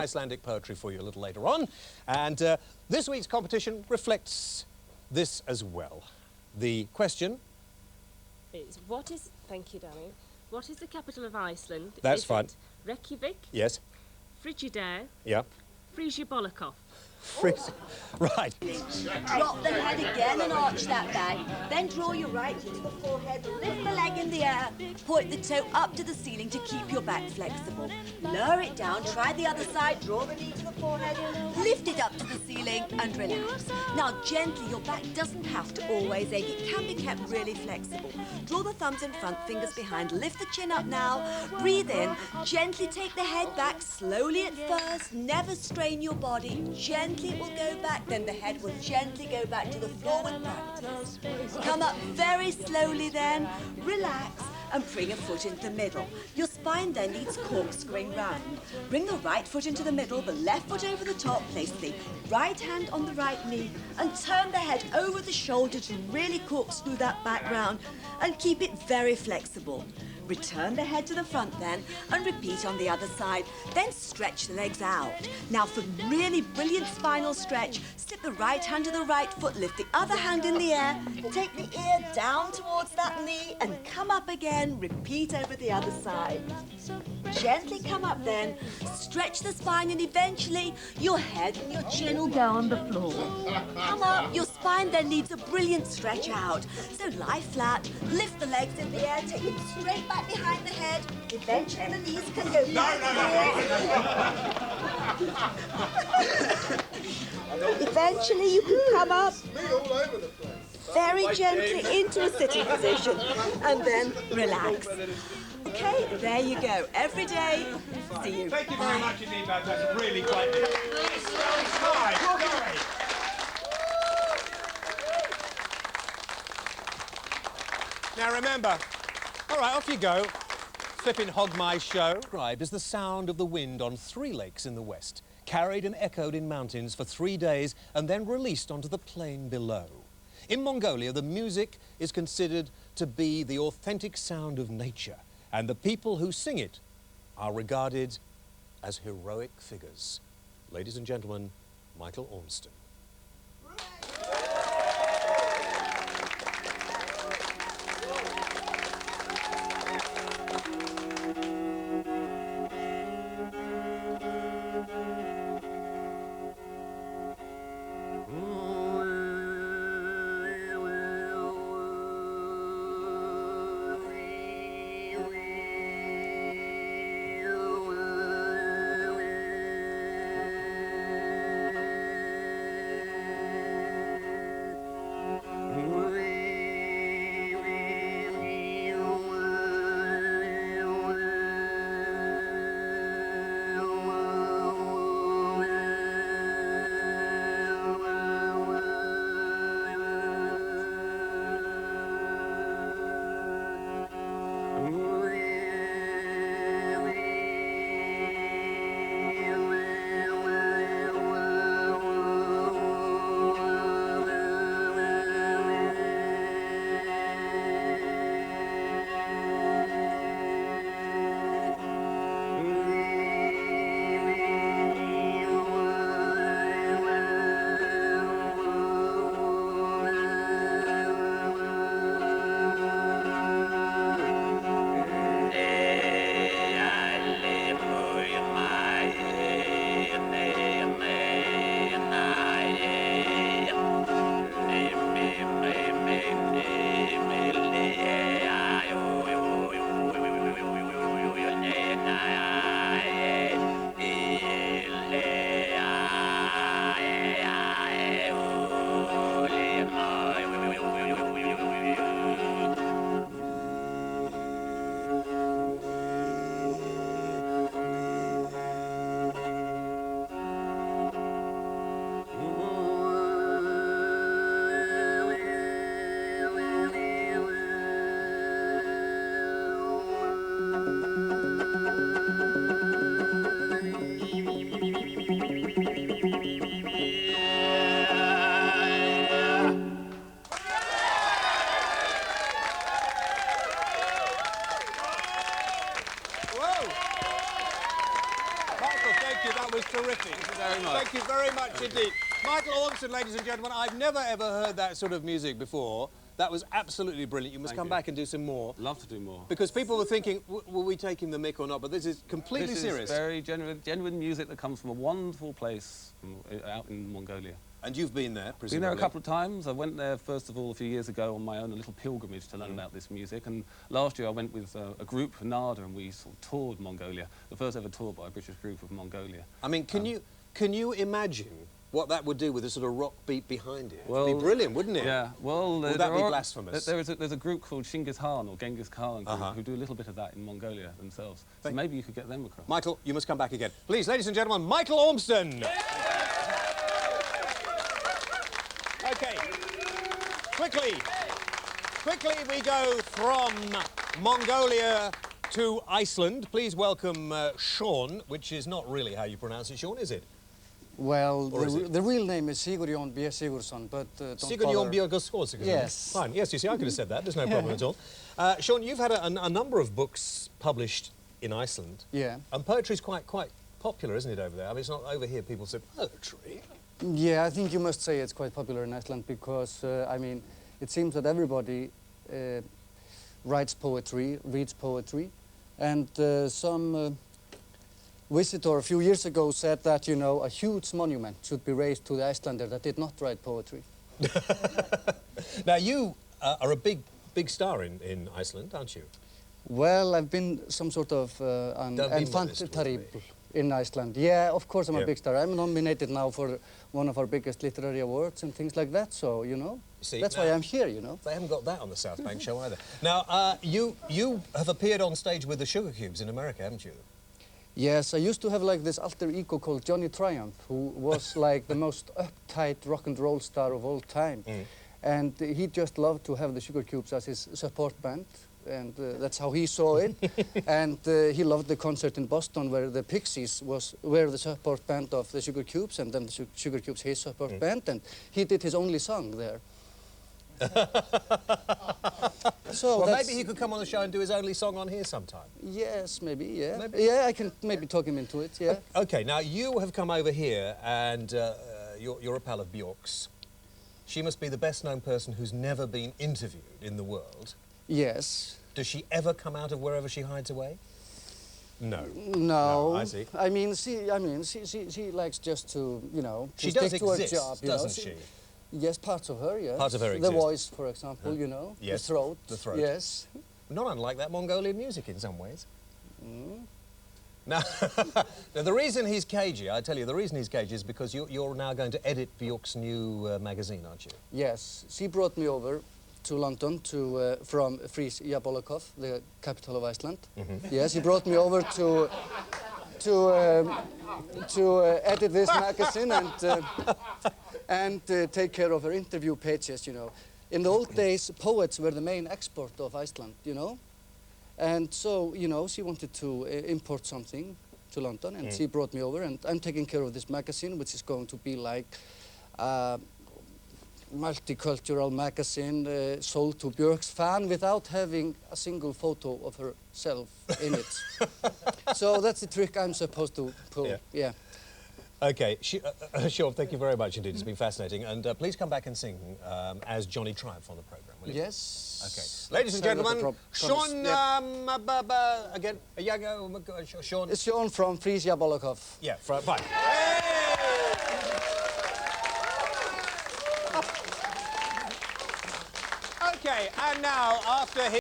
Icelandic poetry for you a little later on. And this week's competition reflects this as well. The question is, thank you, Danny, what is the capital of Iceland? That's is fine. It Reykjavik? Yes. Frigidaire? Yeah. Frisia-Bolokov? Right. Drop the head again and arch that back. Then draw your right foot to the forehead, lift the leg in the air, point the toe up to the ceiling to keep your back flexible. Lower it down, try the other side, draw the knee to the forehead, lift it up to the ceiling and relax. Now gently, your back doesn't have to always ache, it can be kept really flexible. Draw the thumbs in front, fingers behind, lift the chin up now, breathe in, gently take the head back, slowly at first, never strain your body, gently it will go back, then the head will gently go back to the floor with practice. Come up very slowly then, relax, and bring a foot into the middle. Your spine then needs corkscrewing round. Bring the right foot into the middle, the left foot over the top, place the right hand on the right knee, and turn the head over the shoulder to really corkscrew that back round, and keep it very flexible. Return the head to the front then, and repeat on the other side. Then stretch the legs out. Now for really brilliant spinal stretch, slip the right hand to the right foot, lift the other hand in the air, take the ear down towards that knee, and come up again, repeat over the other side. Gently come up then, stretch the spine, and eventually your head and your chin will go on the floor. Come up, your spine then needs a brilliant stretch out. So lie flat, lift the legs in the air, take them straight back behind the head. Eventually the knees can go back here. Eventually you can come up very gently into a sitting position and then relax. Okay, there you go. Every day. See you. Thank you very much indeed, Matt. That's really quite good. Now remember, all right, off you go. Flippin' Hog My Show. Described as the sound of the wind on 3 lakes in the west, carried and echoed in mountains for 3 days and then released onto the plain below. In Mongolia, the music is considered to be the authentic sound of nature, and the people who sing it are regarded as heroic figures. Ladies and gentlemen, Michael Ormston. terrific. Thank you very much. Thank you very much indeed. Michael Ormston, ladies and gentlemen, I've never ever heard that sort of music before. That was absolutely brilliant. You must come back and do some more. Love to do more. Because people were thinking, will we take him the mick or not? But this is completely serious. This is very genuine music that comes from a wonderful place out in Mongolia. And you've been there, presumably? Been there a couple of times. I went there, first of all, a few years ago on my own, a little pilgrimage to learn about this music. And last year I went with a group, Nada, and we sort of toured Mongolia. The first ever tour by a British group of Mongolia. I mean, can you imagine what that would do with a sort of rock beat behind it? Well, it'd be brilliant, wouldn't it? Yeah. Well, would that be blasphemous? There's a group called Genghis Khan or Genghis Khan group who do a little bit of that in Mongolia themselves. So maybe you could get them across. Michael, you must come back again. Please, ladies and gentlemen, Michael Ormston. OK. Quickly we go from Mongolia to Iceland. Please welcome Sean, which is not really how you pronounce it, Sean, is it? Well, the real name is Sigurjón B. Sigurðsson, but don't Sigurjón B. Sigurðsson. Yes. Fine. Yes, you see, I could have said that. There's no problem at all. Sean, you've had a number of books published in Iceland. Yeah. And poetry's quite popular, isn't it, over there? I mean, it's not over here people say poetry. Yeah, I think you must say it's quite popular in Iceland because, I mean, it seems that everybody writes poetry, reads poetry, and some visitor a few years ago said that, you know, a huge monument should be raised to the Icelander that did not write poetry. Now, you are a big star in Iceland, aren't you? Well, I've been some sort of an enfant terrible in Iceland. Yeah, of course I'm a big star. I'm nominated now for one of our biggest literary awards and things like that, so, you know, that's why I'm here, you know. They haven't got that on the South Bank show either. Now, you have appeared on stage with the Sugar Cubes in America, haven't you? Yes, I used to have like this alter ego called Johnny Triumph, who was like the most uptight rock and roll star of all time. And he just loved to have the Sugar Cubes as his support band, and that's how he saw it. And he loved the concert in Boston where the Pixies were the support band of the Sugar Cubes, and then the Sugar Cubes his support band, and he did his only song there. So well, maybe he could come on the show and do his only song on here sometime. Yes, maybe, yeah. Maybe. Yeah, I can maybe talk him into it, yeah. OK, now you have come over here and you're a pal of Björk's. She must be the best-known person who's never been interviewed in the world. Yes. Does she ever come out of wherever she hides away? No. No. I see. I mean, she likes just to, you know, she stick does to exist, her job, you doesn't know. she? Yes, parts of her, yes. Parts of her exist. The voice, for example, you know. Yes. The throat. The throat. Yes. Not unlike that Mongolian music in some ways. Now, now, the reason he's cagey, I tell you, the reason he's cagey is because you're now going to edit Björk's new magazine, aren't you? Yes. She brought me over to London from Fries Jabolakov, the capital of Iceland. Yes, he brought me over to edit this magazine and take care of her interview pages, you know. In the old days, poets were the main export of Iceland, you know. And so, you know, she wanted to import something to London, and she brought me over, and I'm taking care of this magazine, which is going to be like a multicultural magazine sold to Björk's fan without having a single photo of herself in it. So that's the trick I'm supposed to pull, yeah. OK, sure, thank you very much indeed. It's been fascinating. And please come back and sing as Johnny Triumph on the programme, will you? Yes. OK. Ladies and gentlemen, Sean, again, Sean. It's Sean from Fries Jabolakov. Yeah, fine. OK, and now, after his